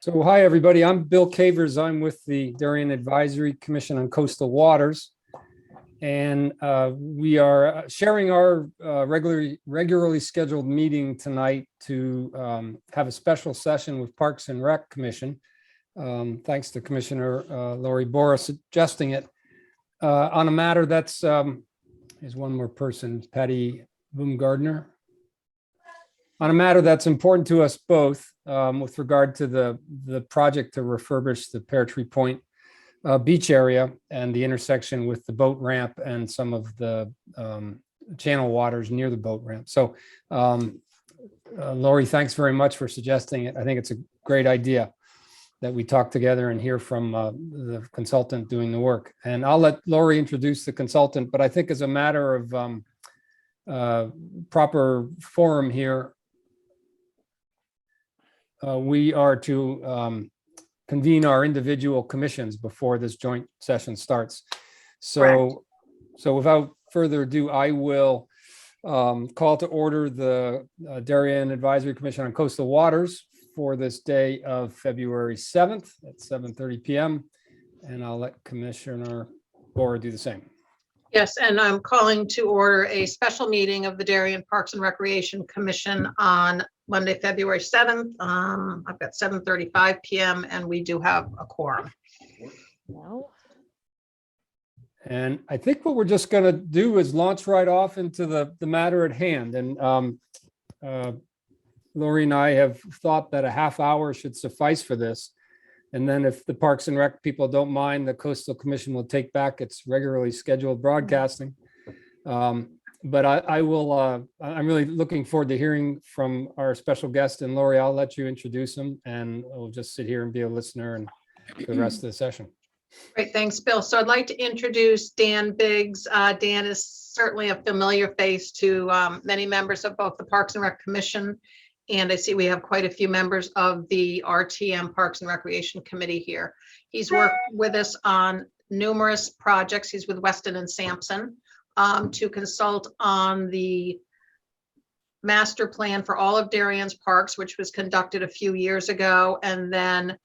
So hi, everybody. I'm Bill Cavers. I'm with the Darien Advisory Commission on Coastal Waters. And we are sharing our regularly scheduled meeting tonight to have a special session with Parks and Rec Commission. Thanks to Commissioner Lori Bora suggesting it on a matter that's, there's one more person, Patty Boomgardner. On a matter that's important to us both with regard to the project to refurbish the Pear Tree Point beach area and the intersection with the boat ramp and some of the channel waters near the boat ramp. So Lori, thanks very much for suggesting it. I think it's a great idea that we talk together and hear from the consultant doing the work. And I'll let Lori introduce the consultant, but I think as a matter of proper forum here, we are to convene our individual commissions before this joint session starts. So without further ado, I will call to order the Darien Advisory Commission on Coastal Waters for this day of February 7th at 7:30 p.m. And I'll let Commissioner Bora do the same. Yes, and I'm calling to order a special meeting of the Darien Parks and Recreation Commission on Monday, February 7th. I've got 7:35 p.m. and we do have a quorum. No. And I think what we're just going to do is launch right off into the matter at hand. And Lori and I have thought that a half hour should suffice for this. And then if the Parks and Rec people don't mind, the Coastal Commission will take back its regularly scheduled broadcasting. But I will, I'm really looking forward to hearing from our special guest. And Lori, I'll let you introduce him and we'll just sit here and be a listener and for the rest of the session. Great, thanks, Bill. So I'd like to introduce Dan Biggs. Dan is certainly a familiar face to many members of both the Parks and Rec Commission. And I see we have quite a few members of the RTM Parks and Recreation Committee here. He's worked with us on numerous projects. He's with Weston and Sampson to consult on the master plan for all of Darien's parks, which was conducted a few years ago. And then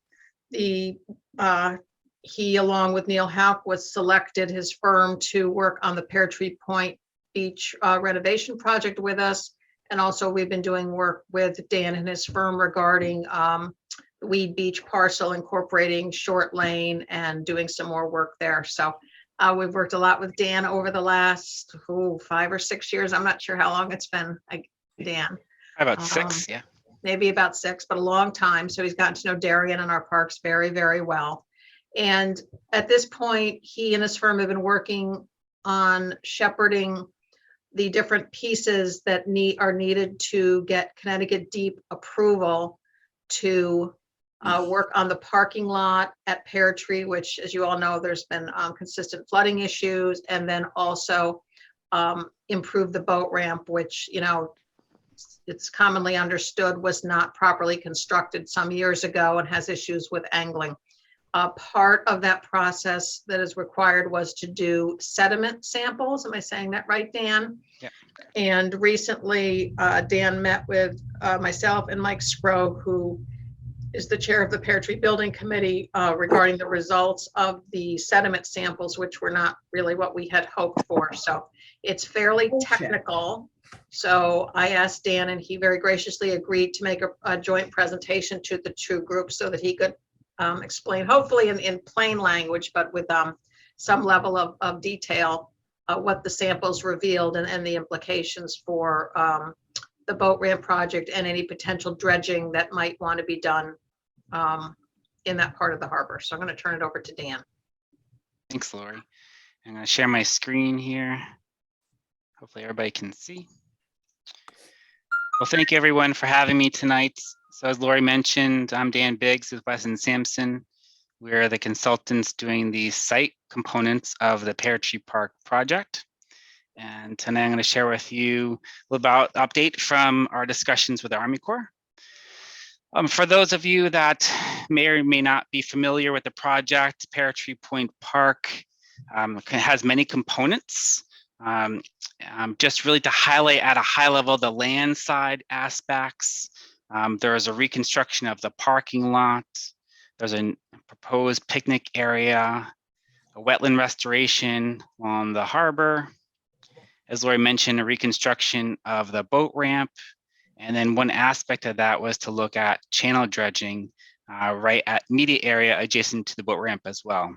he, along with Neil Houck, was selected, his firm, to work on the Pear Tree Point Beach renovation project with us. And also we've been doing work with Dan and his firm regarding the Weed Beach parcel, incorporating Short Lane and doing some more work there. So we've worked a lot with Dan over the last 5 or 6 years. I'm not sure how long it's been, Dan. About 6, yeah. Maybe about 6, but a long time. So he's gotten to know Darien and our parks very, very well. And at this point, he and his firm have been working on shepherding the different pieces that are needed to get Connecticut Deep approval to work on the parking lot at Pear Tree, which, as you all know, there's been consistent flooding issues, and then also improve the boat ramp, which, you know, it's commonly understood was not properly constructed some years ago and has issues with angling. Part of that process that is required was to do sediment samples. Am I saying that right, Dan? Yeah. And recently, Dan met with myself and Mike Spro, who is the chair of the Pear Tree Building Committee, regarding the results of the sediment samples, which were not really what we had hoped for. So it's fairly technical. So I asked Dan, and he very graciously agreed to make a joint presentation to the two groups so that he could explain, hopefully in plain language, but with some level of detail, what the samples revealed and the implications for the boat ramp project and any potential dredging that might want to be done in that part of the harbor. So I'm going to turn it over to Dan. Thanks, Lori. I'm going to share my screen here. Hopefully everybody can see. Well, thank you everyone for having me tonight. So as Lori mentioned, I'm Dan Biggs with Weston Sampson. We're the consultants doing the site components of the Pear Tree Park project. And tonight I'm going to share with you a little about update from our discussions with the Army Corps. For those of you that may or may not be familiar with the project, Pear Tree Point Park has many components. Just really to highlight at a high level the land side aspects. There is a reconstruction of the parking lot. There's a proposed picnic area, a wetland restoration on the harbor. As Lori mentioned, a reconstruction of the boat ramp. And then one aspect of that was to look at channel dredging right at media area adjacent to the boat ramp as well.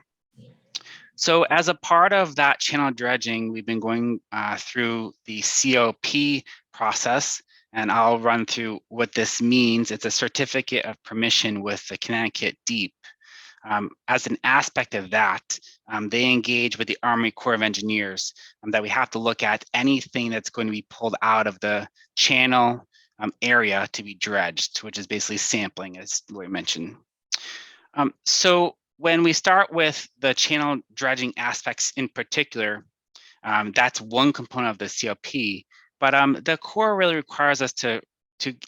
So as a part of that channel dredging, we've been going through the COP process, and I'll run through what this means. It's a certificate of permission with the Connecticut Deep. As an aspect of that, they engage with the Army Corps of Engineers that we have to look at anything that's going to be pulled out of the channel area to be dredged, which is basically sampling, as Lori mentioned. So when we start with the channel dredging aspects in particular, that's one component of the COP, but the Corps really requires us to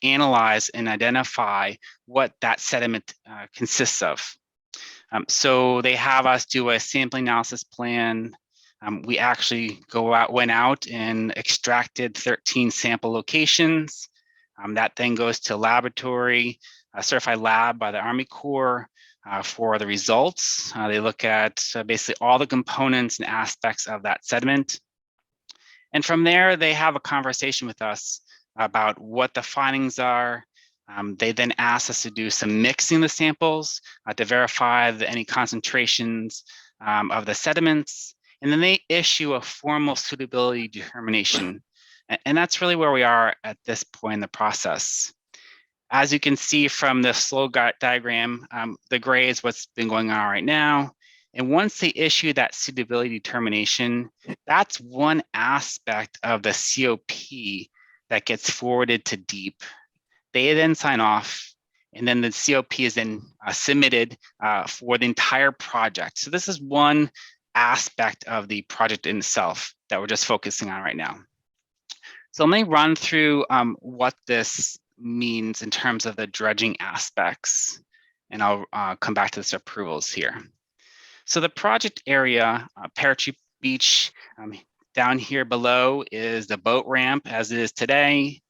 analyze and identify what that sediment consists of. So they have us do a sampling analysis plan. We actually went out and extracted 13 sample locations. That then goes to laboratory, a certified lab by the Army Corps for the results. They look at basically all the components and aspects of that sediment. And from there, they have a conversation with us about what the findings are. They then ask us to do some mixing of the samples to verify any concentrations of the sediments. And then they issue a formal suitability determination. And that's really where we are at this point in the process. As you can see from the slow diagram, the gray is what's been going on right now. And once they issue that suitability determination, that's one aspect of the COP that gets forwarded to DEEP. They then sign off, and then the COP is then submitted for the entire project. So this is one aspect of the project in itself that we're just focusing on right now. So let me run through what this means in terms of the dredging aspects, and I'll come back to this approvals here. So the project area, Pear Beach, down here below is the boat ramp as it is today.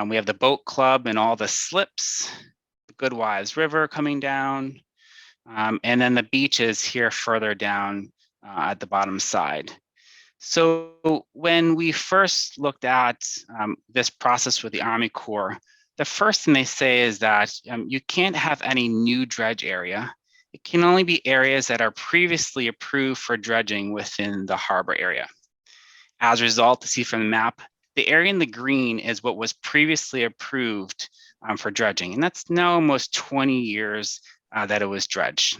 We have the boat club and all the slips, the Goodwives River coming down, and then the beach is here further down at the bottom side. So when we first looked at this process with the Army Corps, the first thing they say is that you can't have any new dredge area. It can only be areas that are previously approved for dredging within the harbor area. As a result, to see from the map, the area in the green is what was previously approved for dredging, and that's now almost 20 years that it was dredged.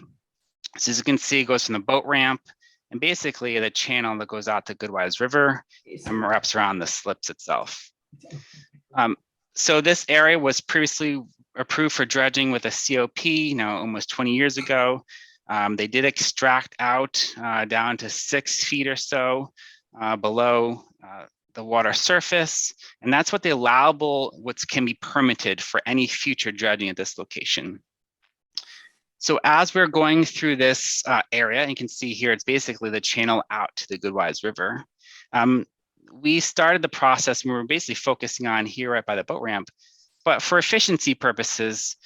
So as you can see, it goes from the boat ramp and basically the channel that goes out to Goodwives River and wraps around the slips itself. So this area was previously approved for dredging with a COP, now almost 20 years ago. They did extract out down to 6 feet or so below the water surface, and that's what the allowable, what can be permitted for any future dredging at this location. So as we're going through this area, and you can see here, it's basically the channel out to the Goodwives River. We started the process, and we were basically focusing on here right by the boat ramp, but for efficiency purposes,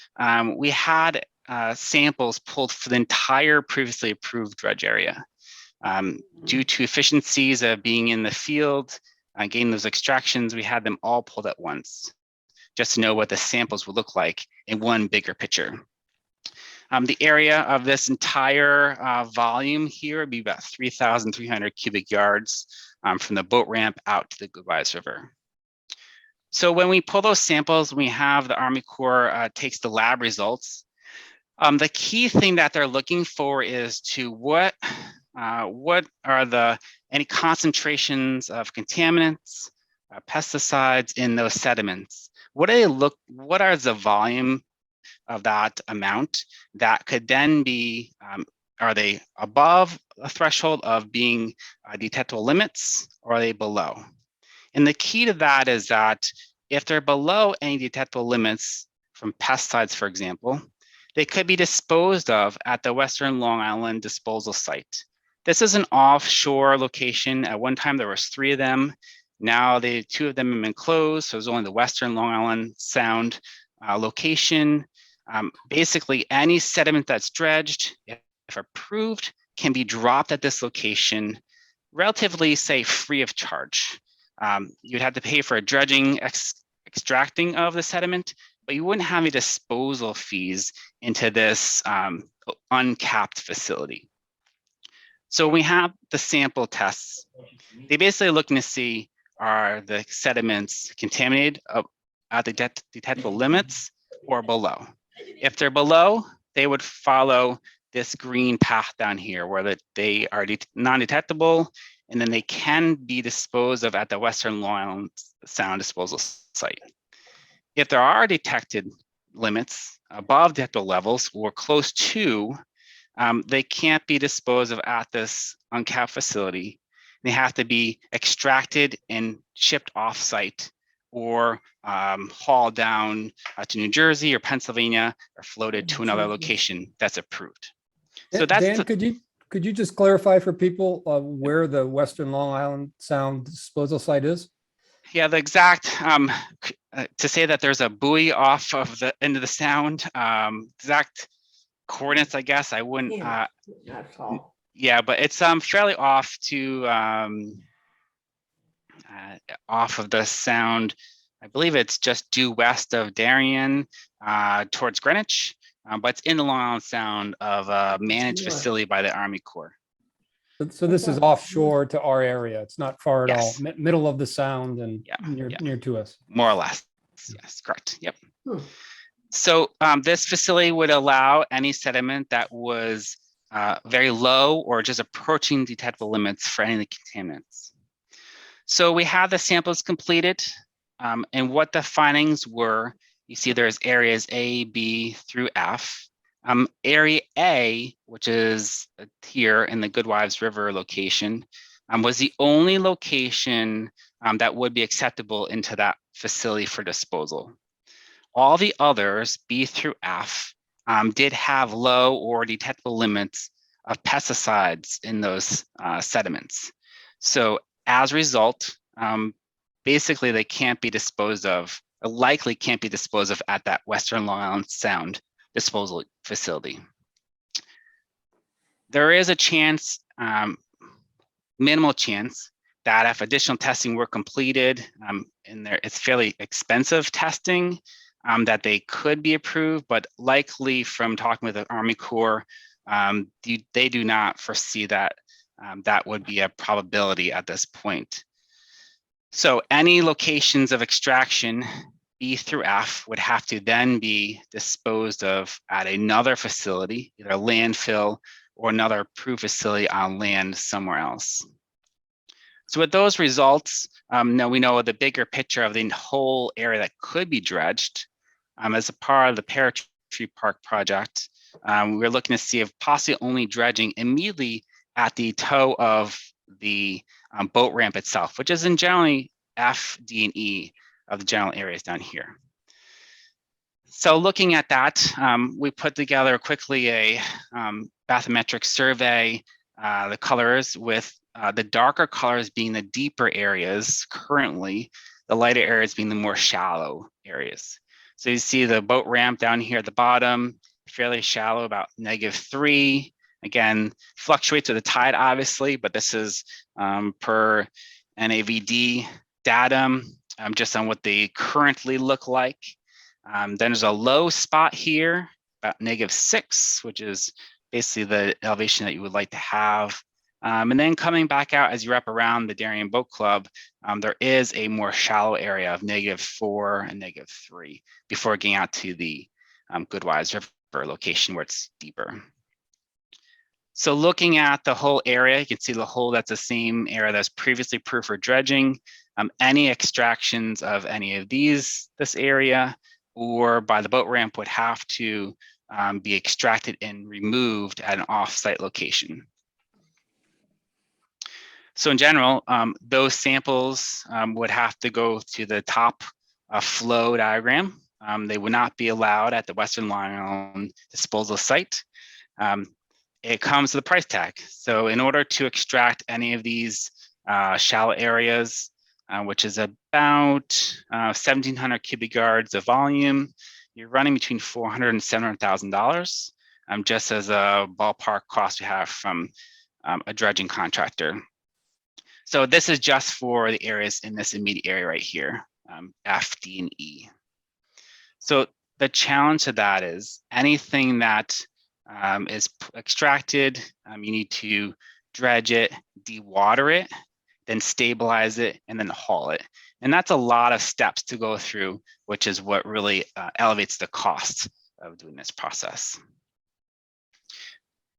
we had samples pulled for the entire previously approved dredge area. Due to efficiencies of being in the field, getting those extractions, we had them all pulled at once, just to know what the samples would look like in one bigger picture. The area of this entire volume here would be about 3,300 cubic yards from the boat ramp out to the Goodwives River. So when we pull those samples, we have the Army Corps takes the lab results. The key thing that they're looking for is to what are any concentrations of contaminants, pesticides in those sediments? What are the volume of that amount that could then be, are they above a threshold of being detectable limits, or are they below? And the key to that is that if they're below any detectable limits from pesticides, for example, they could be disposed of at the Western Long Island disposal site. This is an offshore location. At one time, there was 3 of them. Now 2 of them have been closed, so there's only the Western Long Island Sound location. Basically, any sediment that's dredged, if approved, can be dropped at this location relatively, say, free of charge. You'd have to pay for a dredging extracting of the sediment, but you wouldn't have any disposal fees into this uncapped facility. So we have the sample tests. They basically looking to see, are the sediments contaminated at the detectable limits or below? If they're below, they would follow this green path down here where they are non-detectable, and then they can be disposed of at the Western Long Island Sound disposal site. If there are detected limits above detectable levels or close to, they can't be disposed of at this uncapped facility. They have to be extracted and shipped off-site or hauled down to New Jersey or Pennsylvania or floated to another location that's approved. So that's Dan, could you just clarify for people where the Western Long Island Sound disposal site is? Yeah, the exact, to say that there's a buoy off of the end of the sound, exact coordinates, I guess, I wouldn't, yeah, but it's fairly off to, off of the sound. I believe it's just due west of Darien towards Greenwich, but it's in the Long Island Sound of a managed facility by the Army Corps. So this is offshore to our area. It's not far at all. Yes. Middle of the sound and Yeah, near to us. more or less. Yes, correct. Yep. So this facility would allow any sediment that was very low or just approaching detectable limits for any of the contaminants. So we have the samples completed, and what the findings were. You see there's areas A, B through F. Area A, which is here in the Goodwives River location, was the only location that would be acceptable into that facility for disposal. All the others, B through F, did have low or detectable limits of pesticides in those sediments. So as a result, basically they can't be disposed of, or likely can't be disposed of at that Western Long Island Sound disposal facility. There is a chance, minimal chance, that if additional testing were completed, and it's fairly expensive testing, that they could be approved, but likely from talking with the Army Corps, they do not foresee that that would be a probability at this point. So any locations of extraction, B through F, would have to then be disposed of at another facility, either a landfill or another approved facility on land somewhere else. So with those results, now we know the bigger picture of the whole area that could be dredged. As a part of the Pear Tree Park project, we're looking to see if possibly only dredging immediately at the toe of the boat ramp itself, which is in generally F, D, and E of the general areas down here. So looking at that, we put together quickly a bathymetric survey, the colors with the darker colors being the deeper areas currently, the lighter areas being the more shallow areas. So you see the boat ramp down here at the bottom, fairly shallow, about -3. Again, fluctuates with the tide, obviously, but this is per NAVD data, just on what they currently look like. Then there's a low spot here, about -6, which is basically the elevation that you would like to have. And then coming back out as you wrap around the Darien Boat Club, there is a more shallow area of -4 and -3 before getting out to the Goodwives River location where it's deeper. So looking at the whole area, you can see the whole, that's the same area that's previously approved for dredging. Any extractions of any of this area or by the boat ramp would have to be extracted and removed at an off-site location. So in general, those samples would have to go to the top flow diagram. They would not be allowed at the Western Long Island disposal site. It comes with a price tag. So in order to extract any of these shallow areas, which is about 1,700 cubic yards of volume, you're running between $400,000 and $700,000, just as a ballpark cost we have from a dredging contractor. So this is just for the areas in this immediate area right here, F, D, and E. So the challenge to that is anything that is extracted, you need to dredge it, dewater it, then stabilize it, and then haul it. And that's a lot of steps to go through, which is what really elevates the cost of doing this process.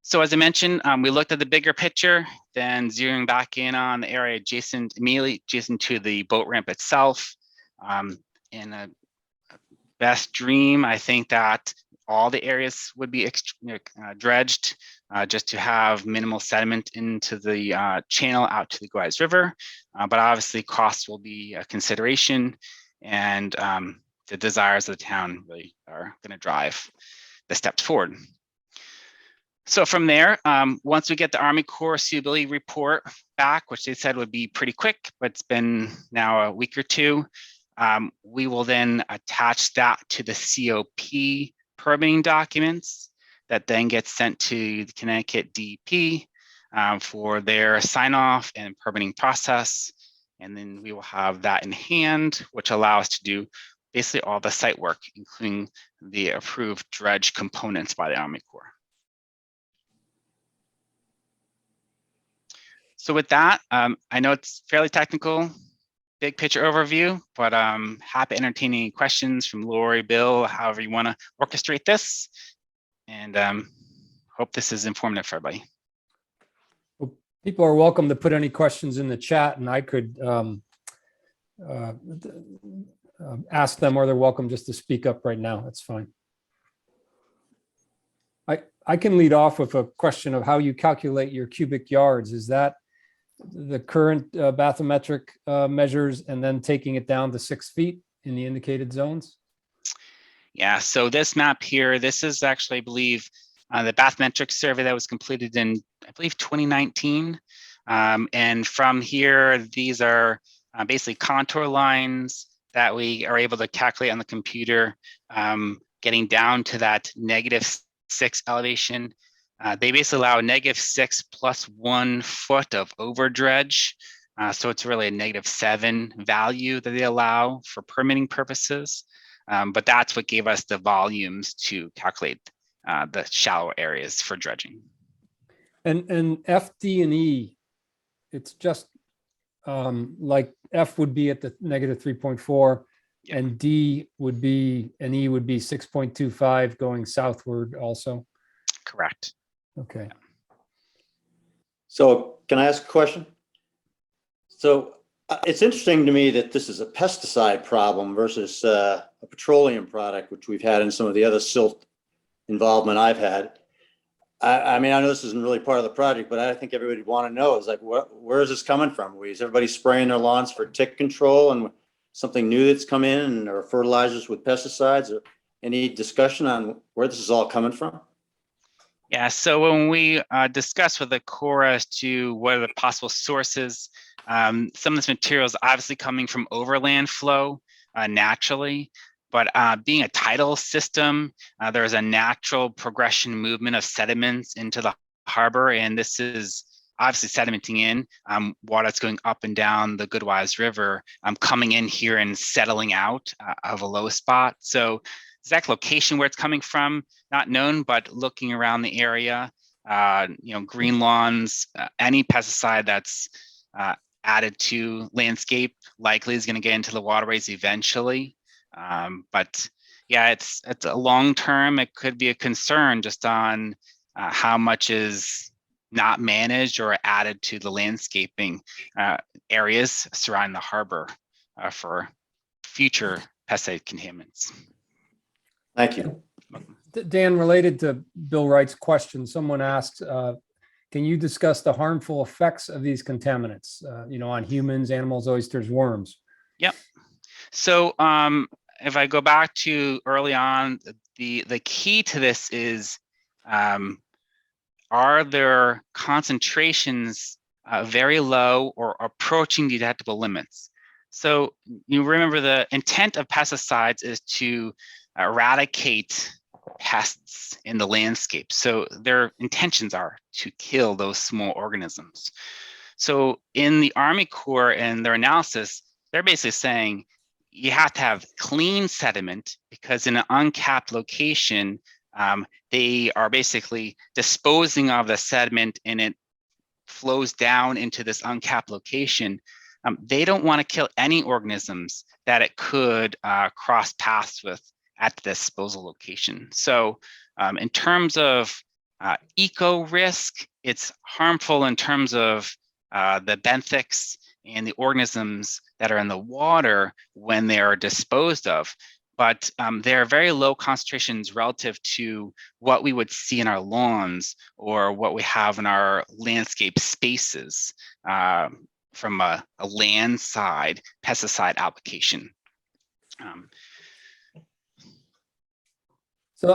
So as I mentioned, we looked at the bigger picture, then zeroing back in on the area immediately adjacent to the boat ramp itself. In a best dream, I think that all the areas would be dredged just to have minimal sediment into the channel out to the Guayas River. But obviously costs will be a consideration, and the desires of the town really are going to drive the steps forward. So from there, once we get the Army Corps suitability report back, which they said would be pretty quick, but it's been now a week or two, we will then attach that to the COP permitting documents that then get sent to the Connecticut DEP for their sign off and permitting process. And then we will have that in hand, which allows us to do basically all the site work, including the approved dredge components by the Army Corps. So with that, I know it's fairly technical, big picture overview, but happy to entertain any questions from Lori, Bill, however you want to orchestrate this, and hope this is informative for everybody. Well, people are welcome to put any questions in the chat, and I could ask them, or they're welcome just to speak up right now. That's fine. I can lead off with a question of how you calculate your cubic yards. Is that the current bathymetric measures and then taking it down to 6 feet in the indicated zones? Yeah, so this map here, this is actually, I believe, the Bathymetric Survey that was completed in, I believe, 2019. And from here, these are basically contour lines that we are able to calculate on the computer, getting down to that -6 elevation. They basically allow -6 plus 1 foot of over dredge. So it's really a -7 value that they allow for permitting purposes. But that's what gave us the volumes to calculate the shallow areas for dredging. And F, D, and E, it's just like F would be at the -3.4, Yeah. and D would be, and E would be 6.25 going southward also. Correct. Okay. So can I ask a question? So it's interesting to me that this is a pesticide problem versus a petroleum product, which we've had in some of the other silt involvement I've had. I mean, I know this isn't really part of the project, but I think everybody would want to know is like, where is this coming from? Is everybody spraying their lawns for tick control and something new that's come in, or fertilizers with pesticides, or any discussion on where this is all coming from? Yeah, so when we discussed with the Corps as to what are the possible sources, some of this material is obviously coming from overland flow naturally, but being a tidal system, there is a natural progression movement of sediments into the harbor, and this is obviously sedimenting in water that's going up and down the Goodwise River, coming in here and settling out of a low spot. So exact location where it's coming from, not known, but looking around the area, green lawns, any pesticide that's added to landscape likely is going to get into the waterways eventually. But yeah, it's a long term. It could be a concern just on how much is not managed or added to the landscaping areas surrounding the harbor for future pesticide contaminants. Thank you. Dan, related to Bill Wright's question, someone asked, can you discuss the harmful effects of these contaminants, on humans, animals, oysters, worms? Yep. So if I go back to early on, the key to this is, are there concentrations very low or approaching detectable limits? So you remember the intent of pesticides is to eradicate pests in the landscape. So their intentions are to kill those small organisms. So in the Army Corps and their analysis, they're basically saying you have to have clean sediment because in an uncapped location, they are basically disposing of the sediment and it flows down into this uncapped location. They don't want to kill any organisms that it could cross paths with at the disposal location. So in terms of eco risk, it's harmful in terms of the benthics and the organisms that are in the water when they are disposed of. But there are very low concentrations relative to what we would see in our lawns or what we have in our landscape spaces from a land side pesticide application. So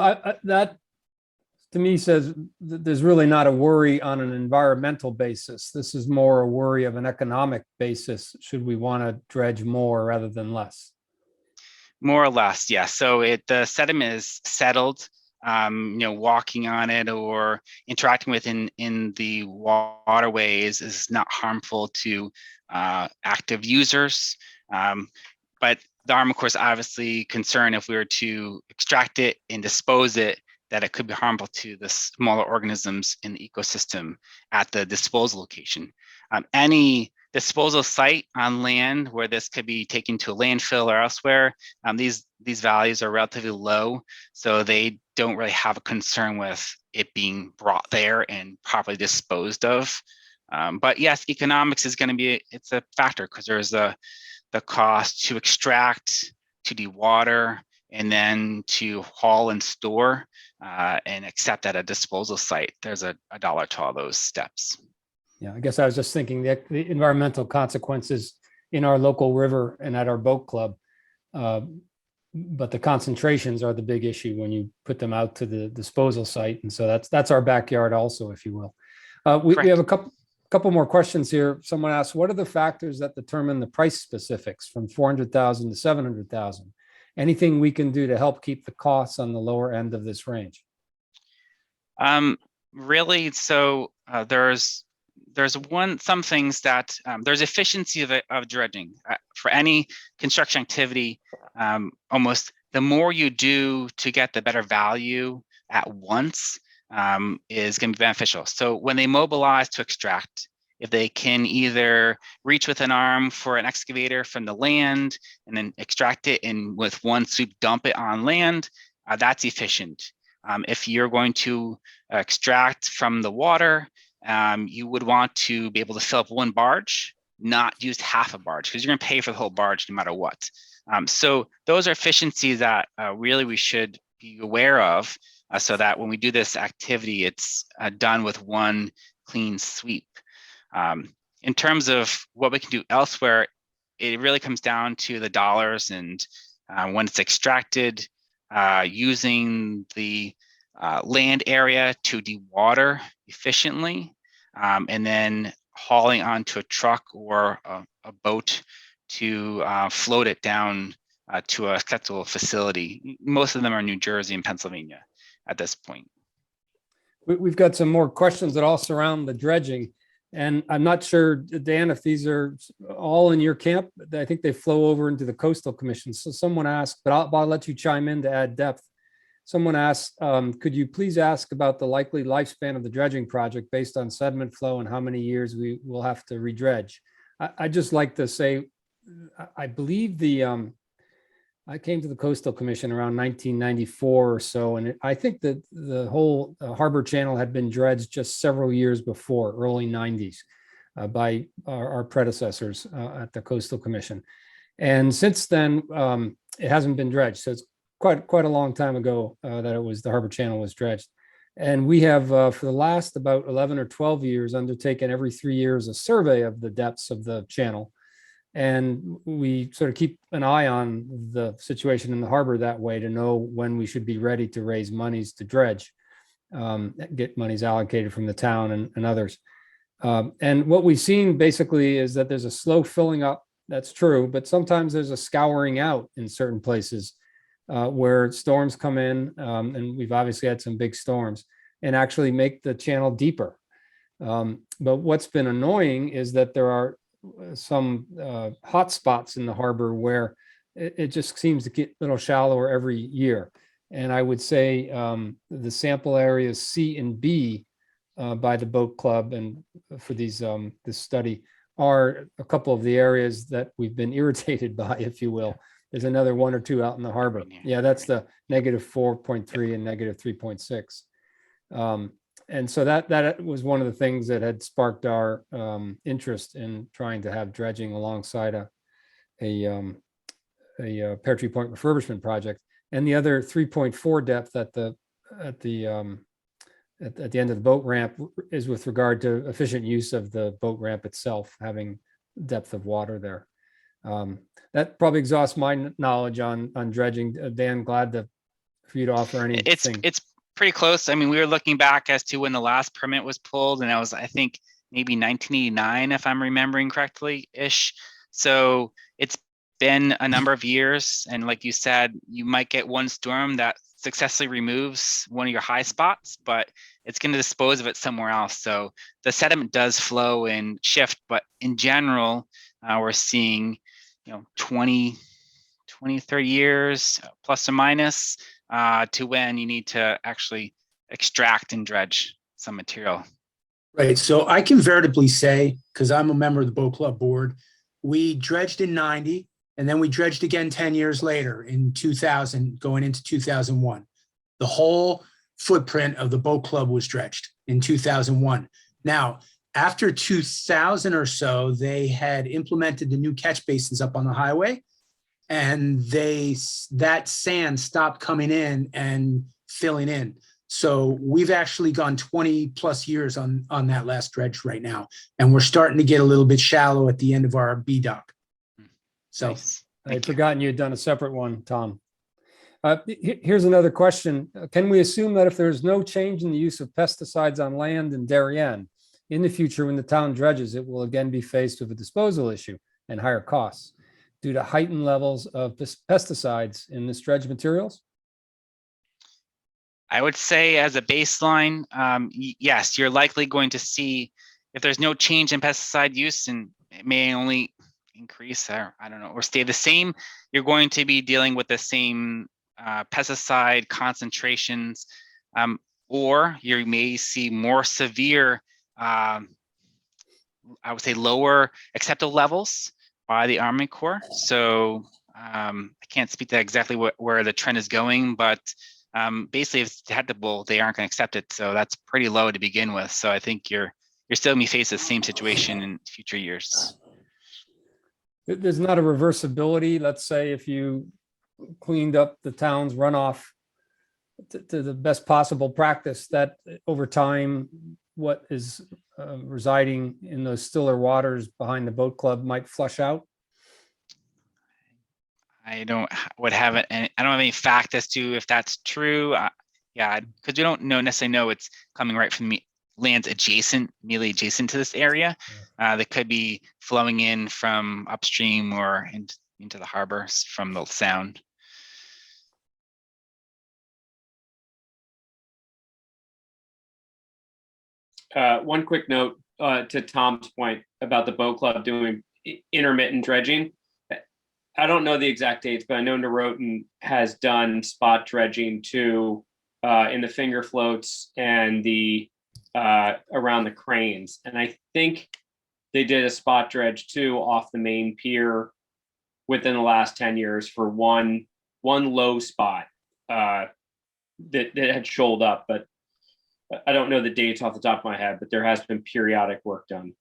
that to me says that there's really not a worry on an environmental basis. This is more a worry of an economic basis. Should we want to dredge more rather than less? More or less, yeah. So the sediment is settled. Walking on it or interacting with in the waterways is not harmful to active users. But the Army Corps is obviously concerned if we were to extract it and dispose it, that it could be harmful to the smaller organisms in the ecosystem at the disposal location. Any disposal site on land where this could be taken to a landfill or elsewhere, these values are relatively low, so they don't really have a concern with it being brought there and properly disposed of. But yes, economics is going to be it's a factor because there's the cost to extract, to dewater, and then to haul and store and accept at a disposal site. There's a dollar to all those steps. Yeah, I guess I was just thinking the environmental consequences in our local river and at our boat club. But the concentrations are the big issue when you put them out to the disposal site. And so that's our backyard also, if you will. We have a couple more questions here. Someone asked, what are the factors that determine the price specifics from 400,000 to 700,000? Anything we can do to help keep the costs on the lower end of this range? Really, so there's some things that there's efficiency of dredging for any construction activity. Almost the more you do to get the better value at once is going to be beneficial. So when they mobilize to extract, if they can either reach with an arm for an excavator from the land and then extract it and with one sweep dump it on land, that's efficient. If you're going to extract from the water, you would want to be able to fill up one barge, not use half a barge, because you're going to pay for the whole barge no matter what. So those are efficiencies that really we should be aware of so that when we do this activity, it's done with one clean sweep. In terms of what we can do elsewhere, it really comes down to the dollars and when it's extracted, using the land area to dewater efficiently, and then hauling onto a truck or a boat to float it down to a acceptable facility. Most of them are New Jersey and Pennsylvania at this point. We've got some more questions that all surround the dredging. And I'm not sure, Dan, if these are all in your camp. I think they flow over into the Coastal Commission. So someone asked, but I'll let you chime in to add depth. Someone asked, could you please ask about the likely lifespan of the dredging project based on sediment flow and how many years we will have to redredge? I'd just like to say, I believe I came to the Coastal Commission around 1994 or so, and I think that the whole harbor channel had been dredged just several years before, early 90s, by our predecessors at the Coastal Commission. And since then, it hasn't been dredged. So it's quite a long time ago that the harbor channel was dredged. And we have, for the last about 11 or 12 years, undertaken every 3 years a survey of the depths of the channel. And we sort of keep an eye on the situation in the harbor that way to know when we should be ready to raise monies to dredge, get monies allocated from the town and others. And what we've seen basically is that there's a slow filling up. That's true, but sometimes there's a scouring out in certain places where storms come in, and we've obviously had some big storms, and actually make the channel deeper. But what's been annoying is that there are some hot spots in the harbor where it just seems to get a little shallower every year. And I would say the sample areas C and B by the boat club and for these this study are a couple of the areas that we've been irritated by, if you will. There's another one or two out in the harbor. Yeah, that's the -4.3 and -3.6. And so that was one of the things that had sparked our interest in trying to have dredging alongside a Pear Tree Point refurbishment project. And the other 3.4 depth at the end of the boat ramp is with regard to efficient use of the boat ramp itself, having depth of water there. That probably exhausts my knowledge on dredging. Dan, glad for you to offer anything. It's pretty close. I mean, we were looking back as to when the last permit was pulled, and that was, I think, maybe 1989, if I'm remembering correctly, ish. So it's been a number of years, and like you said, you might get one storm that successfully removes one of your high spots, but it's going to dispose of it somewhere else. So the sediment does flow and shift, but in general, we're seeing 20, 30 years plus or minus to when you need to actually extract and dredge some material. Right. So I can veritably say, because I'm a member of the boat club board, we dredged in 90, and then we dredged again 10 years later in 2000, going into 2001. The whole footprint of the boat club was dredged in 2001. Now, after 2000 or so, they had implemented the new catch basins up on the highway, and that sand stopped coming in and filling in. So we've actually gone 20 plus years on that last dredge right now. And we're starting to get a little bit shallow at the end of our B dock. So Nice. I'd forgotten you had done a separate one, Tom. Here's another question. Can we assume that if there's no change in the use of pesticides on land in Darien, in the future when the town dredges, it will again be faced with a disposal issue and higher costs due to heightened levels of pesticides in this dredge materials? I would say as a baseline, yes, you're likely going to see, if there's no change in pesticide use, and it may only increase, or I don't know, or stay the same, you're going to be dealing with the same pesticide concentrations, or you may see more severe, I would say lower acceptable levels by the Army Corps. So I can't speak to exactly where the trend is going, but basically if it's detectable, they aren't going to accept it. So that's pretty low to begin with. So I think you're still going to face the same situation in future years. There's not a reversibility. Let's say if you cleaned up the town's runoff to the best possible practice, that over time, what is residing in those stiller waters behind the boat club might flush out? I don't have any fact as to if that's true. Yeah, because we don't necessarily know it's coming right from lands immediately adjacent to this area. That could be flowing in from upstream or into the harbor from the sound. One quick note to Tom's point about the boat club doing intermittent dredging. I don't know the exact dates, but I know Norotan has done spot dredging too in the finger floats and the around the cranes. And I think they did a spot dredge too off the main pier within the last 10 years for one low spot that had shoaled up. But I don't know the dates off the top of my head, but there has been periodic work done.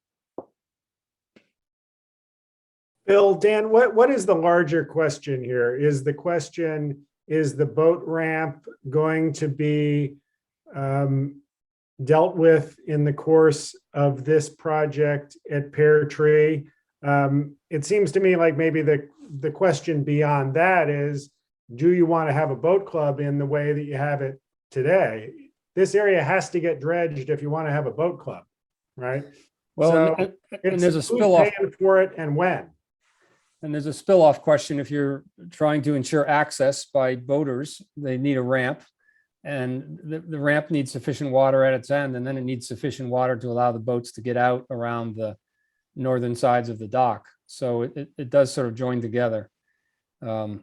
Bill, Dan, what is the larger question here? Is the question, is the boat ramp going to be dealt with in the course of this project at Pear Tree? It seems to me like maybe the question beyond that is, do you want to have a boat club in the way that you have it today? This area has to get dredged if you want to have a boat club, right? Well, So and there's a who's spill off. paying for it and when? And there's a spill-off question. If you're trying to ensure access by boaters, they need a ramp. And the ramp needs sufficient water at its end, and then it needs sufficient water to allow the boats to get out around the northern sides of the dock. So it does sort of join together. I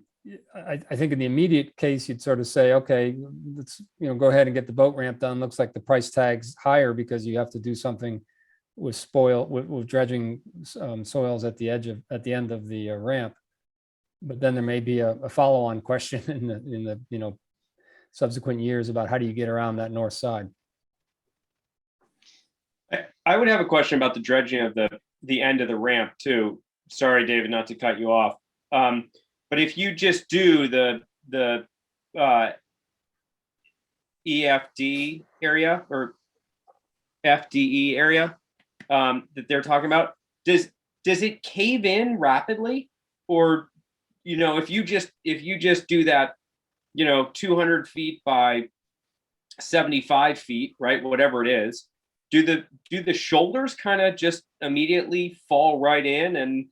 think in the immediate case, you'd sort of say, okay, let's, go ahead and get the boat ramp done. Looks like the price tag's higher because you have to do something with with dredging soils at the end of the ramp. But then there may be a follow-on question in the subsequent years about how do you get around that north side. I would have a question about the dredging of the end of the ramp too. Sorry, David, not to cut you off. But if you just do the EFD area or FDE area that they're talking about, does it cave in rapidly? Or, if you just do that, 200 feet by 75 feet, right? Whatever it is, do the shoulders kind of just immediately fall right in and,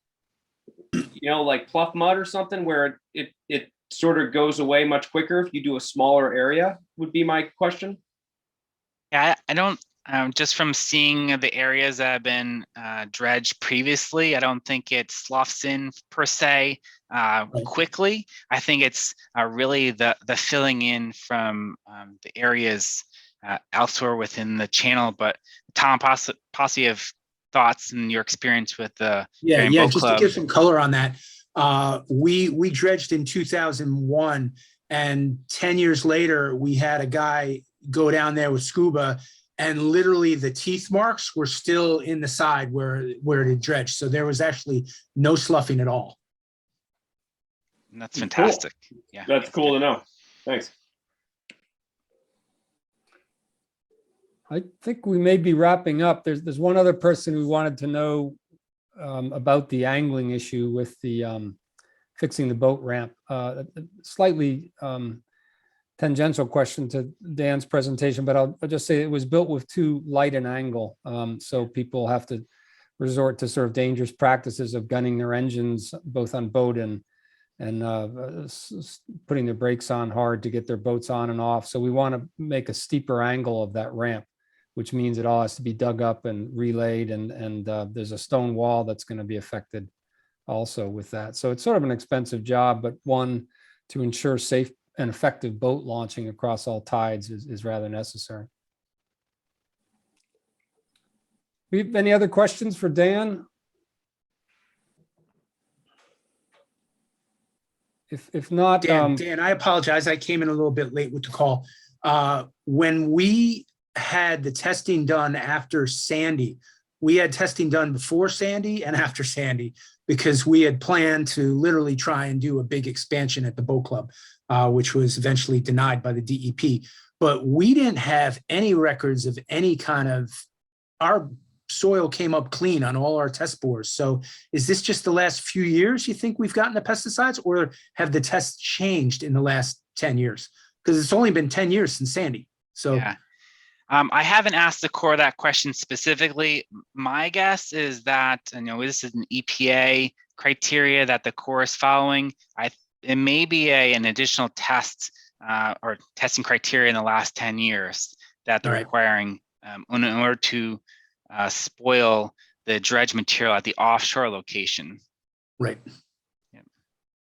like pluff mud or something where it sort of goes away much quicker if you do a smaller area, would be my question. Yeah, I don't, just from seeing the areas that have been dredged previously, I don't think it sloughs in per se quickly. I think it's really the filling in from the areas elsewhere within the channel. But Tom, possibly have thoughts and your experience with the Yeah, Boat just Club. to give some color on that. We dredged in 2001, and 10 years later, we had a guy go down there with scuba, and literally the teeth marks were still in the side where it had dredged. So there was actually no sloughing at all. And that's fantastic. Cool. Yeah, That's cool to know. Thanks. I think we may be wrapping up. There's one other person who wanted to know about the angling issue with the fixing the boat ramp. Slightly tangential question to Dan's presentation, but I'll just say it was built with too light an angle. So people have to resort to sort of dangerous practices of gunning their engines both on boat and putting their brakes on hard to get their boats on and off. So we want to make a steeper angle of that ramp, which means it all has to be dug up and relayed, and there's a stone wall that's going to be affected also with that. So it's sort of an expensive job, but one to ensure safe and effective boat launching across all tides is rather necessary. We have any other questions for Dan? If not, Dan, I apologize. I came in a little bit late with the call. When we had the testing done after Sandy, we had testing done before Sandy and after Sandy, because we had planned to literally try and do a big expansion at the boat club, which was eventually denied by the DEP. But we didn't have any records of any kind of, our soil came up clean on all our test bores. So is this just the last few years you think we've gotten the pesticides, or have the tests changed in the last 10 years? Because it's only been 10 years since Sandy. So yeah. I haven't asked the Corps that question specifically. My guess is that, this is an EPA criteria that the Corps is following. It may be an additional test or testing criteria in the last 10 years that they're requiring in order to spoil the dredge material at the offshore location. Right. Yeah.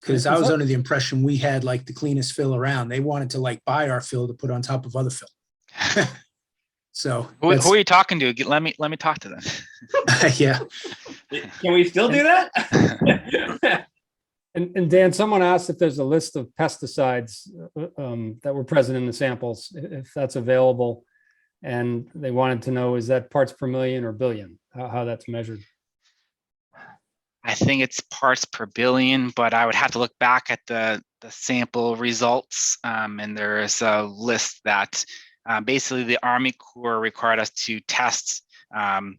Because I was under the impression we had like the cleanest fill around. They wanted to like buy our fill to put on top of other fill. So who are you talking to? Let me talk to them. Yeah. Can we still do that? And Dan, someone asked if there's a list of pesticides that were present in the samples, if that's available. And they wanted to know, is that parts per million or billion, how that's measured? I think it's parts per billion, but I would have to look back at the sample results. And there is a list that basically the Army Corps required us to test and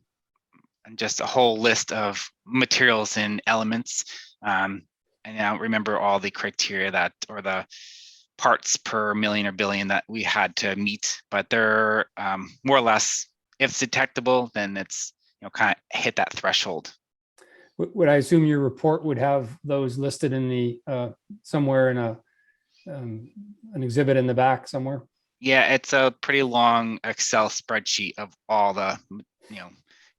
just a whole list of materials and elements. And I don't remember all the criteria that, or the parts per million or billion that we had to meet, but they're more or less, if it's detectable, then it's, kind of hit that threshold. would I assume your report would have those listed in the, somewhere in an exhibit in the back somewhere? Yeah, it's a pretty long Excel spreadsheet of all the,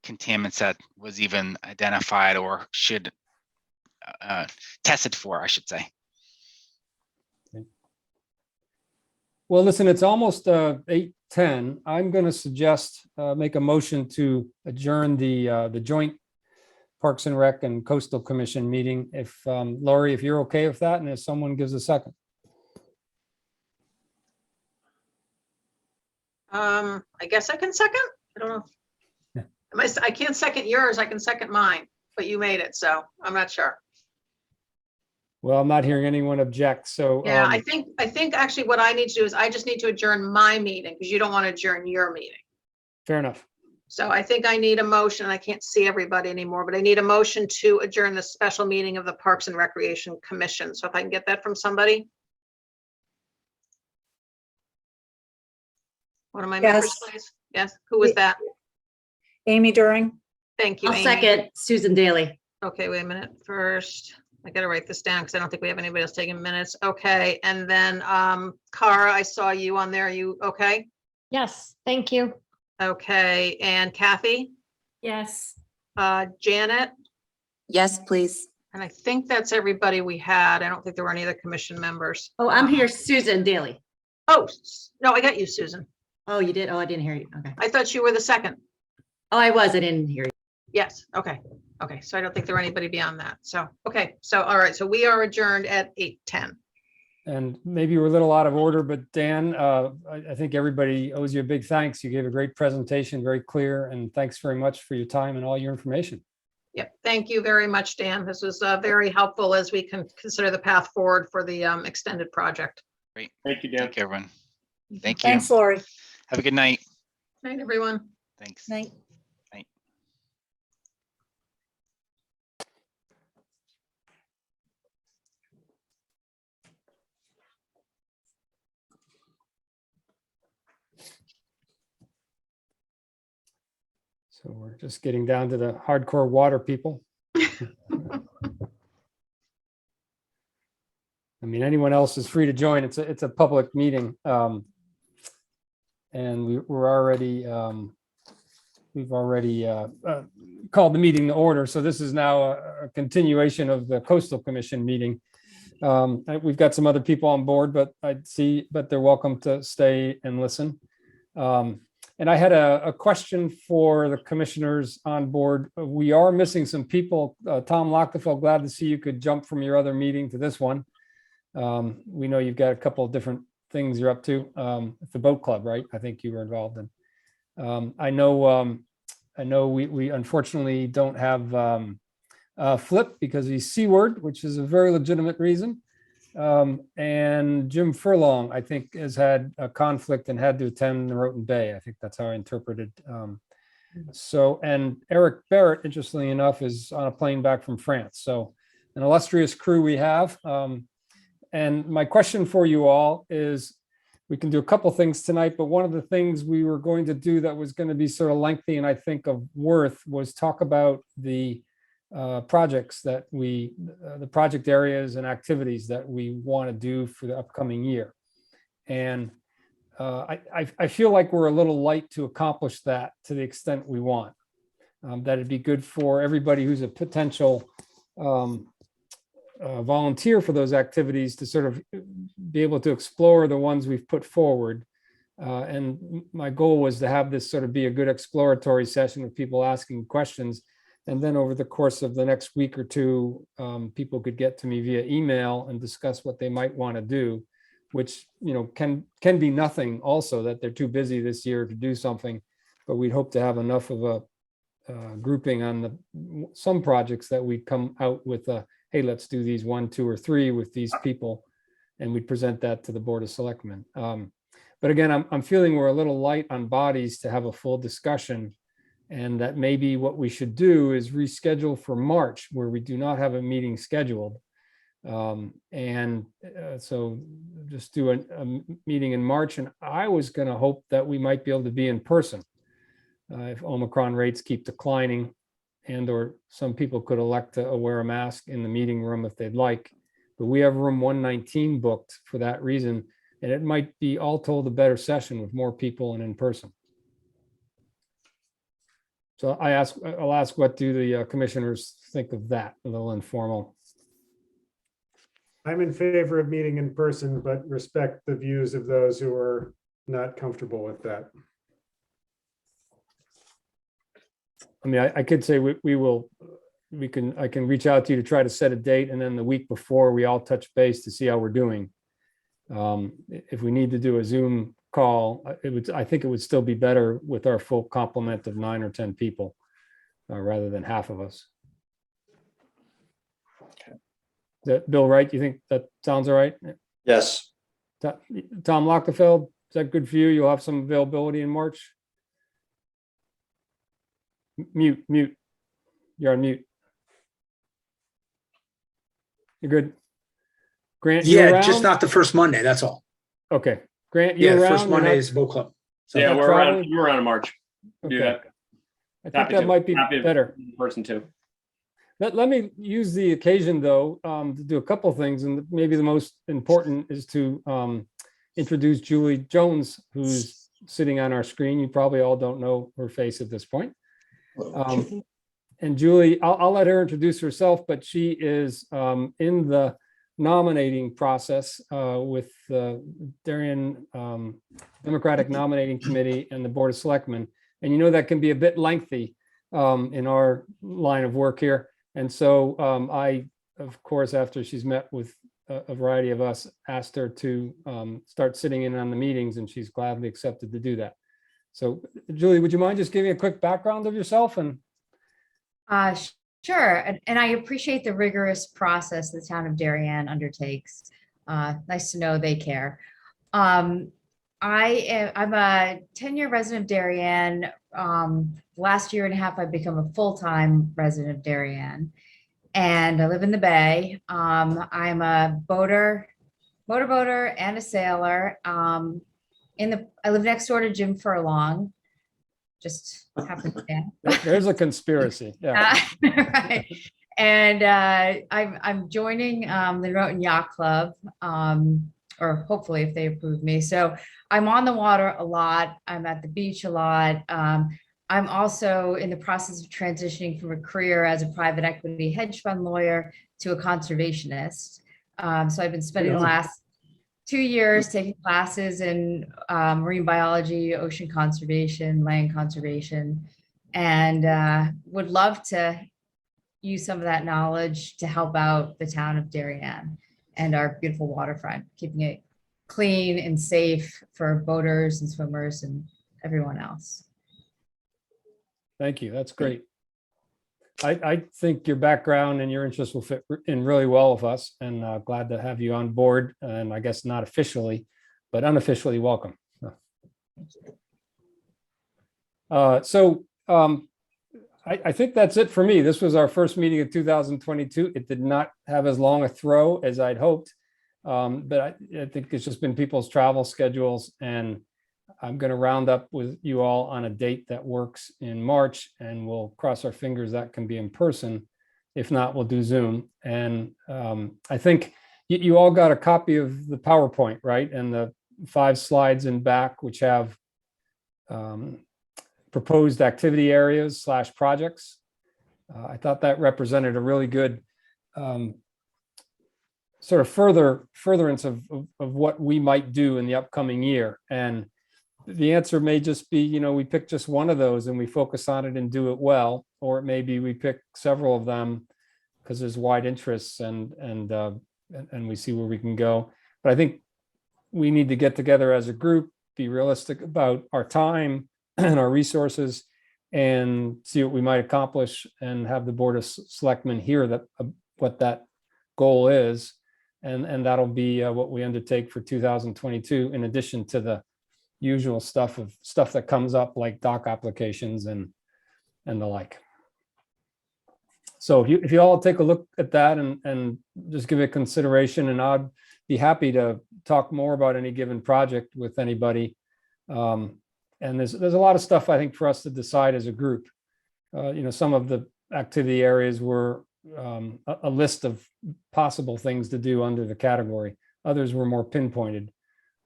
contaminants that was even identified or should tested for, I should say. Well, listen, it's almost 8:10. I'm going to suggest, make a motion to adjourn the joint Parks and Rec and Coastal Commission meeting. If, Laurie, if you're okay with that, and if someone gives a second. I guess I can second. I don't know. Yeah. I can't second yours. I can second mine, but you made it, so I'm not sure. Well, I'm not hearing anyone object, so. Yeah, I think actually what I need to do is I just need to adjourn my meeting because you don't want to adjourn your meeting. Fair enough. So I think I need a motion. I can't see everybody anymore, but I need a motion to adjourn the special meeting of the Parks and Recreation Commission. So if I can get that from somebody. One of my members, please. Yes, who was that? Amy During. Thank you, I'll Amy. second Susan Daly. Okay, wait a minute. First, I gotta write this down because I don't think we have anybody else taking minutes. Okay, and then Cara, I saw you on there. You okay? Yes, thank you. Okay, and Kathy, Yes. Janet, Yes, please. and I think that's everybody we had. I don't think there were any other commission members. Oh, I'm here, Susan Daly. Oh, no, I got you, Susan. Oh, you did? Oh, I didn't hear you. Okay. I thought you were the second. Oh, I was. I didn't hear you. Yes, okay. Okay, so I don't think there were anybody beyond that. So, okay, so, all right, so we are adjourned at 8:10. And maybe we're a little out of order, but Dan, I think everybody owes you a big thanks. You gave a great presentation, very clear, and thanks very much for your time and all your information. Yep, thank you very much, Dan. This was very helpful as we can consider the path forward for the extended project. Great. Thank you, Dan. Thank you, everyone. Thank you. Thanks, Lori. Have a good night. Night, everyone. Thanks. Night. So we're just getting down to the hardcore water people. I mean, anyone else is free to join. It's a public meeting. And we're already, we've already called the meeting to order. So this is now a continuation of the Coastal Commission meeting. We've got some other people on board, but they're welcome to stay and listen. And I had a question for the commissioners on board. We are missing some people. Tom Lochtefeld, glad to see you could jump from your other meeting to this one. We know you've got a couple of different things you're up to. The boat club, right? I think you were involved in. I know we unfortunately don't have Flip because he's seaward, which is a very legitimate reason. And Jim Furlong, I think, has had a conflict and had to attend Norotan Bay. I think that's how I interpreted. So, and Eric Barrett, interestingly enough, is on a plane back from France. So an illustrious crew we have. And my question for you all is, we can do a couple things tonight, but one of the things we were going to do that was going to be sort of lengthy and I think of worth was talk about the projects that the project areas and activities that we want to do for the upcoming year. And I feel like we're a little light to accomplish that to the extent we want. That it'd be good for everybody who's a potential volunteer for those activities to sort of be able to explore the ones we've put forward. And my goal was to have this sort of be a good exploratory session with people asking questions. And then over the course of the next week or two, people could get to me via email and discuss what they might want to do, which, you know, can be nothing also, that they're too busy this year to do something. But we'd hope to have enough of a grouping on some projects that we'd come out with hey, let's do these 1, 2, or 3 with these people, and we'd present that to the Board of Selectmen. But again, I'm feeling we're a little light on bodies to have a full discussion, and that maybe what we should do is reschedule for March, where we do not have a meeting scheduled. So just do a meeting in March, and I was going to hope that we might be able to be in person if Omicron rates keep declining. or some people could elect to wear a mask in the meeting room if they'd like. But we have room 119 booked for that reason. And it might be all told a better session with more people and in person. So I'll ask, what do the commissioners think of that? A little informal. I'm in favor of meeting in person, but respect the views of those who are not comfortable with that. I mean, I could say I can reach out to you to try to set a date, and then the week before we all touch base to see how we're doing. If we need to do a Zoom call, I think it would still be better with our full complement of 9 or 10 people, rather than half of us. Okay. Is that Bill, right? You think that sounds all right? Yes. Tom Lockefeld, is that good for you? You'll have some availability in March? Mute. You're on mute. You're good. Grant, you Yeah, around? just not the first Monday, that's all. Okay. Grant, you Yeah, the around? first You're Monday not- is boat club. So- Yeah, not we're traveling? around in March. Do Okay. that. I think Happy that to. might be Happy to better. in person too. Let me use the occasion, though, to do a couple of things, and maybe the most important is to introduce Julie Jones, who's sitting on our screen. You probably all don't know her face at this point. And Julie, I'll let her introduce herself, but she is in the nominating process with the Darien Democratic Nominating Committee and the Board of Selectmen. And you know that can be a bit lengthy in our line of work here. And so I, of course, after she's met with a variety of us, asked her to start sitting in on the meetings, and she's gladly accepted to do that. So Julie, would you mind just giving a quick background of yourself? And Sure. And I appreciate the rigorous process the town of Darien undertakes. Nice to know they care. I'm a 10-year resident of Darien. Last year and a half, I've become a full-time resident of Darien, and I live in the Bay. I'm a motorboater and a sailor. I live next door to Jim Furlong. Just happened to. there's a conspiracy. Yeah. Right. And I'm joining the Roten Yacht Club, or hopefully if they approve me. So I'm on the water a lot. I'm at the beach a lot. I'm also in the process of transitioning from a career as a private equity hedge fund lawyer to a conservationist. So I've been spending the last 2 years taking classes in marine biology, ocean conservation, land conservation, and would love to use some of that knowledge to help out the town of Darien and our beautiful waterfront, keeping it clean and safe for boaters and swimmers and everyone else. Thank you. That's great. I think your background and your interests will fit in really well with us, and glad to have you on board. And I guess not officially, but unofficially welcome. I think that's it for me. This was our first meeting of 2022. It did not have as long a throw as I'd hoped, but I think it's just been people's travel schedules, and I'm going to round up with you all on a date that works in March, and we'll cross our fingers that can be in person. If not, we'll do Zoom. And I think you all got a copy of the PowerPoint, right? And the 5 slides in back, which have proposed activity areas / projects. I thought that represented a really good sort of furtherance of what we might do in the upcoming year. And the answer may just be, we pick just one of those and we focus on it and do it well, or it may be we pick several of them because there's wide interests and we see where we can go. But I think we need to get together as a group, be realistic about our time and our resources, and see what we might accomplish, and have the Board of Selectmen hear that what that goal is, and that'll be what we undertake for 2022, in addition to the usual stuff that comes up like dock applications and the like. So if you all take a look at that and just give it consideration, and I'd be happy to talk more about any given project with anybody. And there's a lot of stuff I think for us to decide as a group. Some of the activity areas were a list of possible things to do under the category. Others were more pinpointed.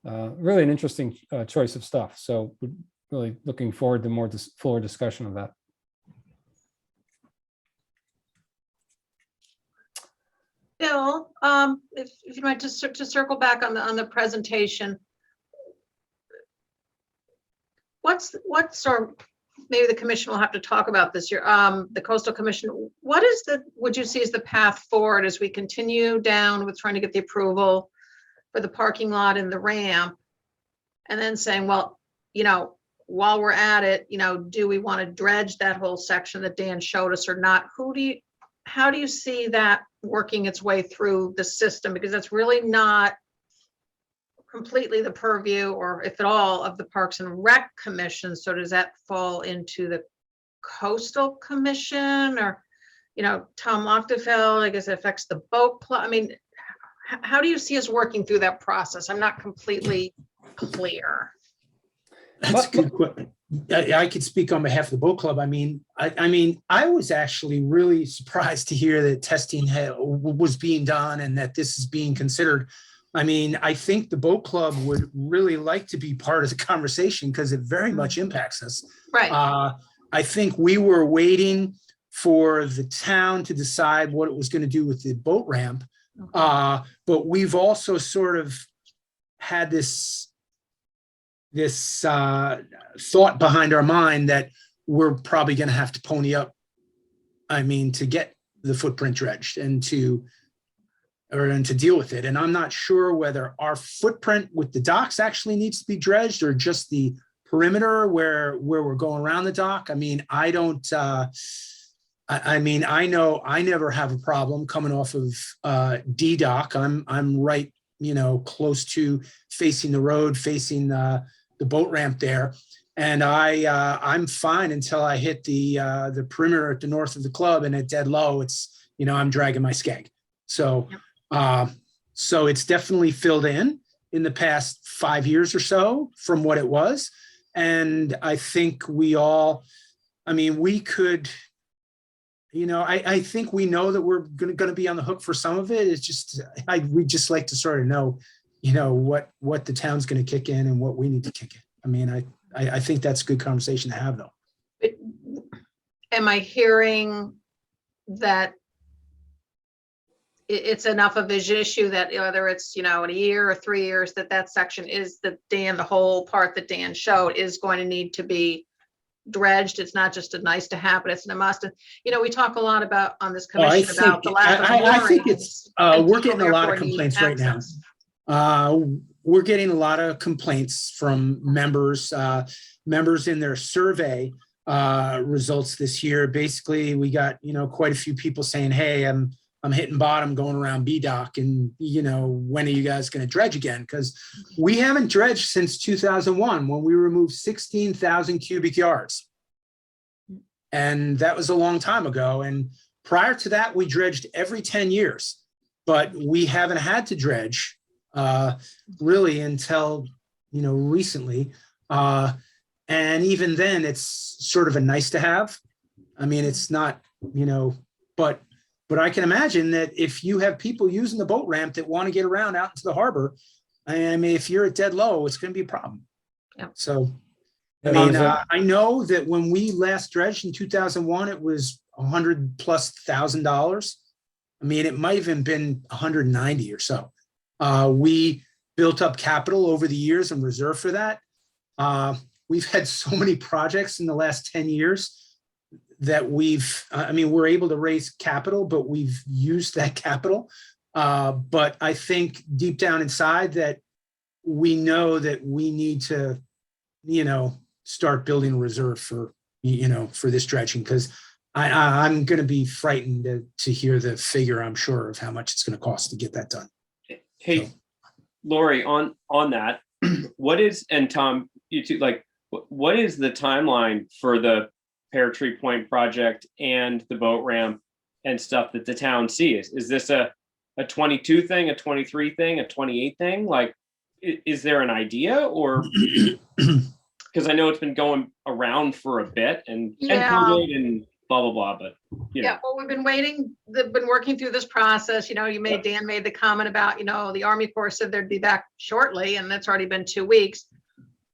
Really an interesting choice of stuff. So really looking forward to more fuller discussion of that. Bill, if you might just to circle back on the presentation. What's or maybe the commission will have to talk about this year, the coastal commission, would you see as the path forward as we continue down with trying to get the approval for the parking lot and the ramp? And then saying, well, while we're at it, do we want to dredge that whole section that Dan showed us or not? How do you see that working its way through the system? Because that's really not completely the purview, or if at all, of the Parks and Rec Commission. So does that fall into the Coastal Commission, or, Tom Lochtefeld, I guess it affects the boat club? I mean, how do you see us working through that process? I'm not completely clear. That's a good question. I could speak on behalf of the boat club. I mean, I was actually really surprised to hear that testing was being done and that this is being considered. I mean, I think the boat club would really like to be part of the conversation because it very much impacts us. Right. I think we were waiting for the town to decide what it was going to do with the boat ramp. Okay. But we've also sort of had this thought behind our mind that we're probably going to have to pony up, to get the footprint dredged and to deal with it. And I'm not sure whether our footprint with the docks actually needs to be dredged or just the perimeter where we're going around the dock. I mean, I don't, I know I never have a problem coming off of D dock. I'm right, close to facing the road, facing the boat ramp there. And I'm fine until I hit the perimeter at the north of the club, and at dead low, it's, I'm dragging my skeg. So, so it's definitely filled in the past 5 years or so from what it was. And I think we all, we could, I think we know that we're going to be on the hook for some of it. It's just, we just like to sort of know, what the town's going to kick in and what we need to kick in. I think that's a good conversation to have, though. Am I hearing that it's enough of an issue that whether it's, in a year or 3 years, that section is the whole part that Dan showed is going to need to be dredged? It's not just a nice to have, but it's a must. And, we talk a lot about on this commission about the lack of I think moorings, it's, and we're people getting a lot of therefore need complaints right now. access. We're getting a lot of complaints from members in their survey results this year. Basically, we got, quite a few people saying, hey, I'm hitting bottom going around B dock, and when are you guys going to dredge again? Because we haven't dredged since 2001 when we removed 16,000 cubic yards. And that was a long time ago. And prior to that, we dredged every 10 years, but we haven't had to dredge really until, recently. And even then it's sort of a nice to have. It's not, but I can imagine that if you have people using the boat ramp that want to get around out into the harbor, if you're at dead low, it's going to be a problem. Yeah. So, I know that when we last dredged in 2001, it was $100,000+. It might have even been 190 or so. We built up capital over the years and reserved for that. We've had so many projects in the last 10 years that we're able to raise capital, but we've used that capital. But I think deep down inside that we know that we need to, start building a reserve for this dredging, because I'm going to be frightened to hear the figure, I'm sure, of how much it's going to cost to get that done. Hey, Lori, on that, what is, and Tom, you two, what is the timeline for the Pear Tree Point project and the boat ramp and stuff that the town sees? Is this a 22 thing, a 23 thing, a 28 thing? Is there an idea, or because I know it's been going around for a bit and Yeah. COVID and blah, blah, blah, but, you know. Yeah, well, we've been waiting, they've been working through this process, Dan made the comment about, the Army Corps said they'd be back shortly, and that's already been 2 weeks.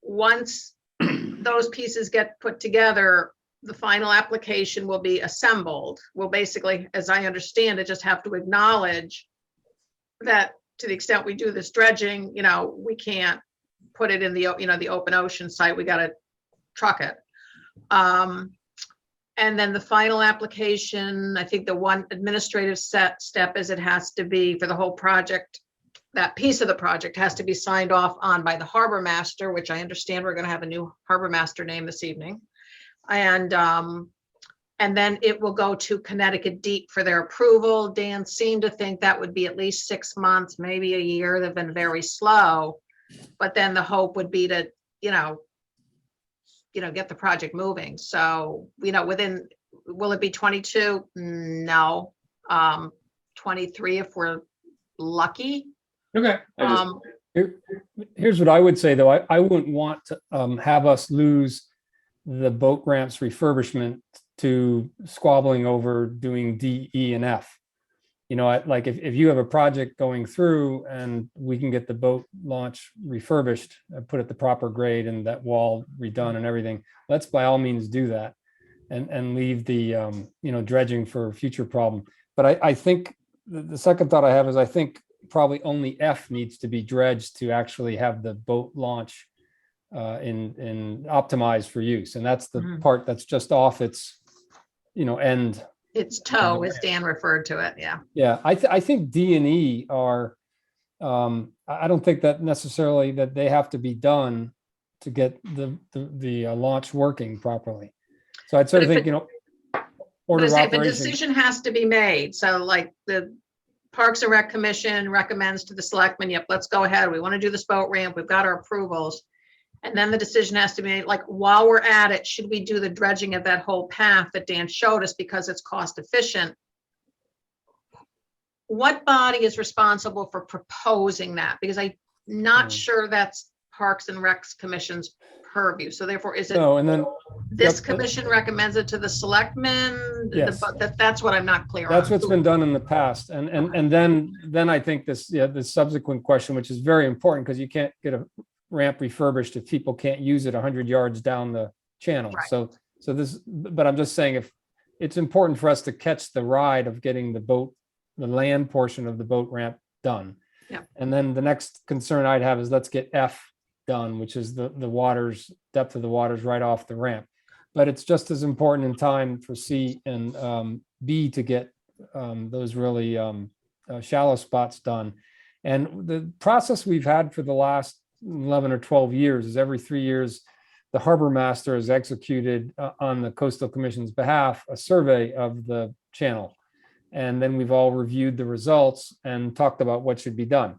Once those pieces get put together, the final application will be assembled. We'll basically, as I understand it, just have to acknowledge that to the extent we do this dredging, we can't put it in the, the open ocean site, we gotta truck it. And then the final application, I think the one administrative step is it has to be for the whole project. That piece of the project has to be signed off on by the harbor master, which I understand we're going to have a new harbor master name this evening. And then it will go to Connecticut Deep for their approval. Dan seemed to think that would be at least 6 months, maybe a year. They've been very slow. But then the hope would be to, get the project moving. So, will it be 22? No. 23 if we're lucky. Okay. Here's what I would say, though. I wouldn't want to have us lose the boat ramps refurbishment to squabbling over doing D, E, and F. Like if you have a project going through and we can get the boat launch refurbished, put it the proper grade and that wall redone and everything, let's by all means do that and leave the, dredging for a future problem. But I think the second thought I have is I think probably only F needs to be dredged to actually have the boat launch in optimized for use. And that's the part that's just off its, end. It's toe, as Dan referred to it. Yeah. Yeah, I think D and E are, I don't think that necessarily that they have to be done to get the launch working properly. So I'd sort of think, order of If a operation. decision has to be made, so like the Parks and Rec Commission recommends to the selectmen, yep, let's go ahead. We want to do this boat ramp. We've got our approvals. And then the decision has to be made, like, while we're at it, should we do the dredging of that whole path that Dan showed us because it's cost efficient? What body is responsible for proposing that? Because I'm not sure that's Parks and Recs Commission's purview. So therefore, is it No, and then this commission recommends it to the selectmen? Yes. That's what I'm not clear on. That's what's been done in the past. And then I think the subsequent question, which is very important because you can't get a ramp refurbished if people can't use it 100 yards down the channel. Right. But I'm just saying, if it's important for us to catch the ride of getting the land portion of the boat ramp done. Yeah. And then the next concern I'd have is let's get F done, which is the waters, depth of the waters right off the ramp. But it's just as important in time for C and B to get those really shallow spots done. And the process we've had for the last 11 or 12 years is every 3 years, the harbor master has executed on the Coastal Commission's behalf a survey of the channel. And then we've all reviewed the results and talked about what should be done.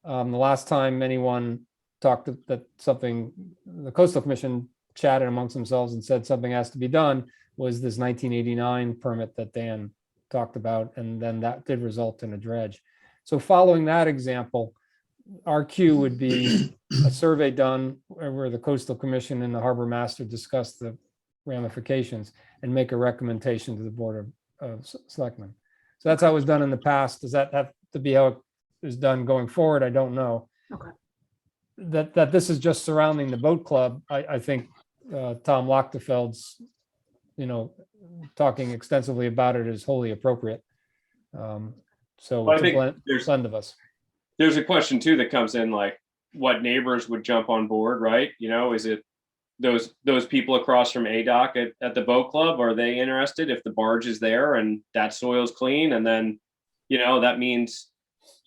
The last time anyone talked that something, the Coastal Commission chatted amongst themselves and said something has to be done was this 1989 permit that Dan talked about. And then that did result in a dredge. So following that example, our cue would be a survey done where the Coastal Commission and the harbor master discuss the ramifications and make a recommendation to the Board of Selectmen. So that's how it was done in the past. Does that have to be how it is done going forward? I don't know. Okay. That this is just surrounding the boat club. I think Tom Lochtefeld's, talking extensively about it is wholly appropriate. So Well, I it's think a blend of us. There's a question too that comes in, like what neighbors would jump on board, right? Is it those people across from ADOC at the boat club? Are they interested if the barge is there and that soil's clean? And then, that means,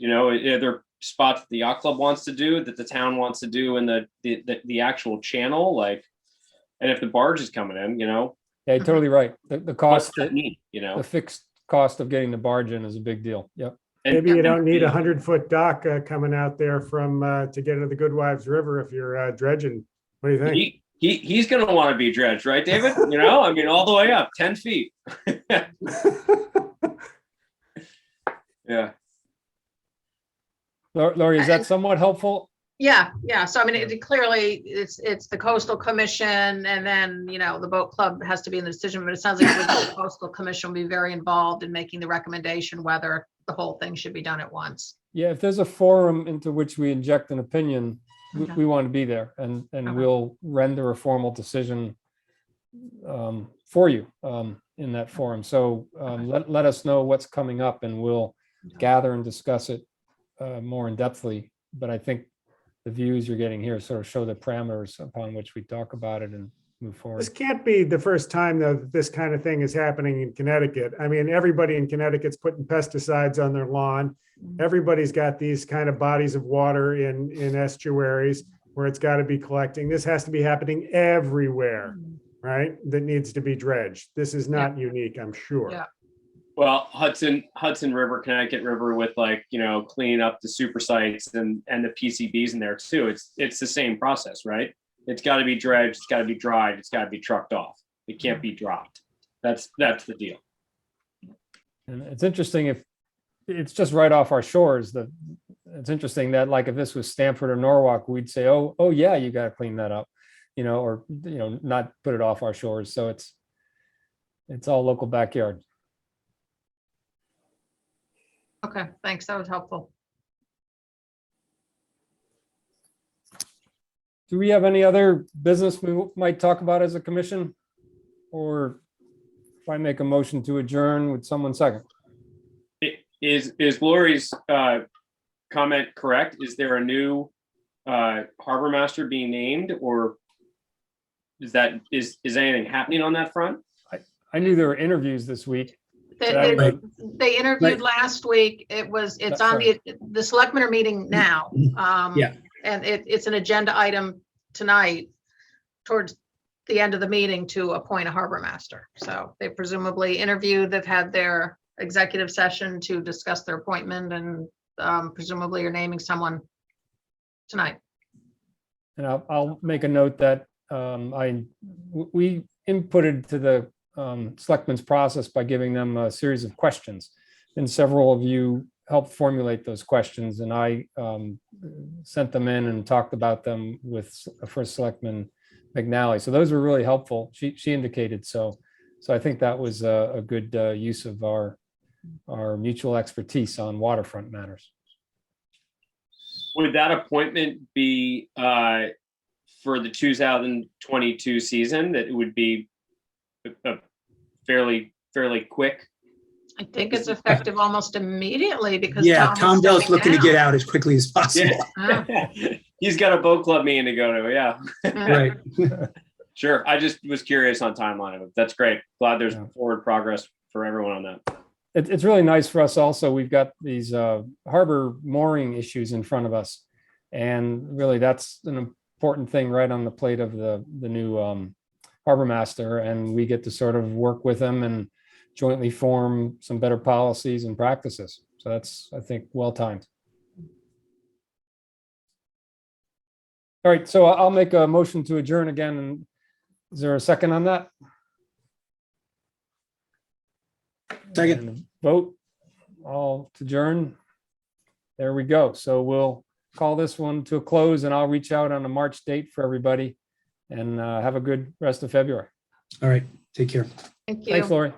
are there spots that the yacht club wants to do that the town wants to do in the actual channel? Like, and if the barge is coming in, Yeah, you're totally right. The what's cost, that mean, the fixed cost of getting the barge in is a big deal. Yep. Maybe you don't need 100-foot dock coming out there from to get into the Goodwives River if you're dredging. What do you think? He's going to want to be dredged, right, David? All the way up 10 feet. Yeah. Lori, is that somewhat helpful? Yeah, yeah. So I mean, it clearly it's the coastal commission, and then, you know, the boat club has to be in the decision, but it sounds like the coastal commission will be very involved in making the recommendation whether the whole thing should be done at once. Yeah, if there's a forum into which we inject an opinion, Okay. we want to be there, and Okay. we'll render a formal decision for you in that forum. So let us know what's coming up, and we'll gather and discuss it more in depthly. But I think the views you're getting here sort of show the parameters upon which we talk about it and move forward. This can't be the first time, though, that this kind of thing is happening in Connecticut. I mean, everybody in Connecticut's putting pesticides on their lawn. Everybody's got these kind of bodies of water in estuaries where it's got to be collecting. This has to be happening everywhere, right? That needs to be dredged. This is not unique, I'm sure. Yeah. Well, Hudson River, Connecticut River, with, like, you know, cleaning up the super sites and the PCBs in there too. It's the same process, right? It's got to be dredged, it's got to be dried, it's got to be trucked off. It can't be dropped. That's the deal. And it's interesting, if it's just right off our shores, it's interesting that, like, if this was Stamford or Norwalk, we'd say, oh yeah, you got to clean that up, you know, or, you know, not put it off our shores. So it's all local backyard. Okay, thanks. That was helpful. Do we have any other business we might talk about as a commission? Or if I make a motion to adjourn, would someone second? Is Lori's comment correct? Is there a new harbor master being named, or is anything happening on that front? I knew there were interviews this week. They interviewed last week. It's on the selectmen are meeting now. Yeah. And it's an agenda item tonight towards the end of the meeting to appoint a harbor master. So they presumably interviewed, they've had their executive session to discuss their appointment, and presumably are naming someone tonight. And I'll make a note that we inputted to the selectmen's process by giving them a series of questions, and several of you helped formulate those questions, and I sent them in and talked about them with First Selectman McNally. So those were really helpful. She indicated so. So I think that was a good use of our mutual expertise on waterfront matters. Would that appointment be for the 2022 season? That it would be a fairly quick? I think it's effective almost immediately because Yeah, Tom Bell's stepping looking to down. get out as quickly as possible. He's got a boat club meeting to go to. Yeah. Right. Sure. I just was curious on timeline of it. That's great. Glad there's forward progress for everyone on that. It's really nice for us also. We've got these harbor mooring issues in front of us. And really that's an important thing right on the plate of the new harbor master. And we get to sort of work with them and jointly form some better policies and practices. So that's, I think, well timed. All right, so I'll make a motion to adjourn again. And is there a second on that? Second. And vote all to adjourn. There we go. So we'll call this one to a close, and I'll reach out on a March date for everybody, and have a good rest of February. All right. Take care. Thank you. Thanks, Lori.